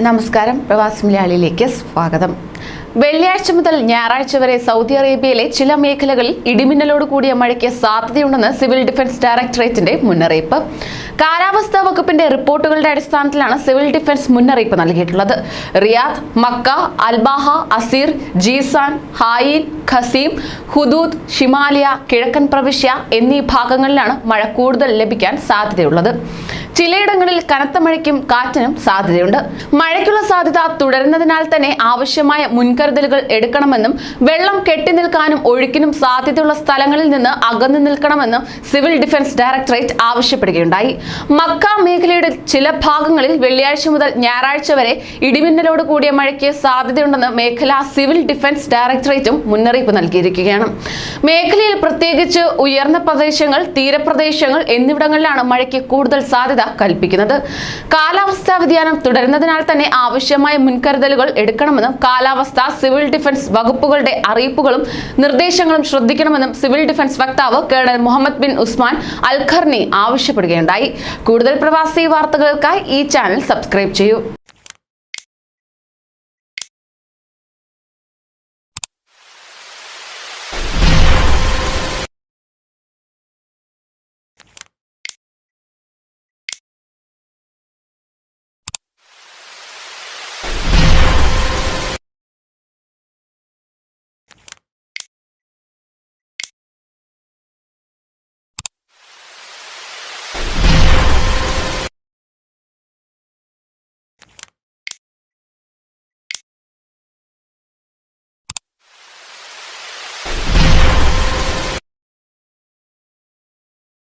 നമസ്കാരം, പ്രവാസി മലയാളിയിലേക്ക് സ്വാഗതം. വെള്ളിയാഴ്ച മുതൽ ഞായറാഴ്ച വരെ സൗദി അറേബ്യയിലെ ചില മേഖലകളിൽ ഇടിമിന്നലോട് കൂടിയ മഴയ്ക്ക് സാധ്യതയുണ്ടെന്ന് സിവിൽ ഡിഫൻസ് ഡയറക്ടറേറ്റിന്റെ മുന്നറിയിപ്പ്. കാലാവസ്ഥാ വകുപ്പിന്റെ റിപ്പോർട്ടുകളുടെ അടിസ്ഥാനത്തിലാണ് സിവിൽ ഡിഫൻസ് മുന്നറിയിപ്പ് നൽകിയിട്ടുള്ളത്. Riyadh, Mecca, Al Baha, Asir, Jazan, Hail, Qassim, Hudud, Shamaliya, കിഴക്കൻ പ്രവിശ്യ എന്നീ ഭാഗങ്ങളിലാണ് മഴ കൂടുതൽ ലഭിക്കാൻ സാധ്യതയുള്ളത്. ചിലയിടങ്ങളിൽ കനത്ത മഴയ്ക്കും കാറ്റിനും സാധ്യതയുണ്ട്. മഴയ്ക്കുള്ള സാധ്യത തുടരുന്നതിനാൽ തന്നെ ആവശ്യമായ മുൻകരുതലുകൾ എടുക്കണമെന്നും വെള്ളം കെട്ടിനിൽക്കാനും ഒഴുക്കിനും സാധ്യതയുള്ള സ്ഥലങ്ങളിൽ നിന്ന് അകന്നു നിൽക്കണമെന്നും സിവിൽ ഡിഫൻസ് ഡയറക്ടറേറ്റ് ആവശ്യപ്പെടുകയുണ്ടായി. മക്ക മേഖലയുടെ ചില ഭാഗങ്ങളിൽ വെള്ളിയാഴ്ച മുതൽ ഞായറാഴ്ച വരെ ഇടിമിന്നലോട് കൂടിയ മഴയ്ക്ക് സാധ്യതയുണ്ടെന്ന് മേഖലാ സിവിൽ ഡിഫൻസ് ഡയറക്ടറേറ്റും മുന്നറിയിപ്പ് നൽകിയിരിക്കുകയാണ്. മേഖലയിൽ പ്രത്യേകിച്ച് ഉയർന്ന പ്രദേശങ്ങൾ, തീരപ്രദേശങ്ങൾ എന്നിവിടങ്ങളിലാണ് മഴയ്ക്ക് കൂടുതൽ സാധ്യത കൽപ്പിക്കുന്നത്. കാലാവസ്ഥാ വ്യതിയാനം തുടരുന്നതിനാൽ തന്നെ ആവശ്യമായ മുൻകരുതലുകൾ എടുക്കണമെന്നും കാലാവസ്ഥ, സിവിൽ ഡിഫൻസ് വകുപ്പുകളുടെ അറിയിപ്പുകളും നിർദ്ദേശങ്ങളും ശ്രദ്ധിക്കണമെന്നും സിവിൽ ഡിഫൻസ് വക്താവ് കേണൽ മുഹമ്മദ് ബിൻ ഉസ്മാൻ അൽ ഖർനി ആവശ്യപ്പെടുകയുണ്ടായി. കൂടുതൽ പ്രവാസി വാർത്തകൾക്കായി ഈ ചാനൽ സബ്സ്ക്രൈബ് ചെയ്യൂ.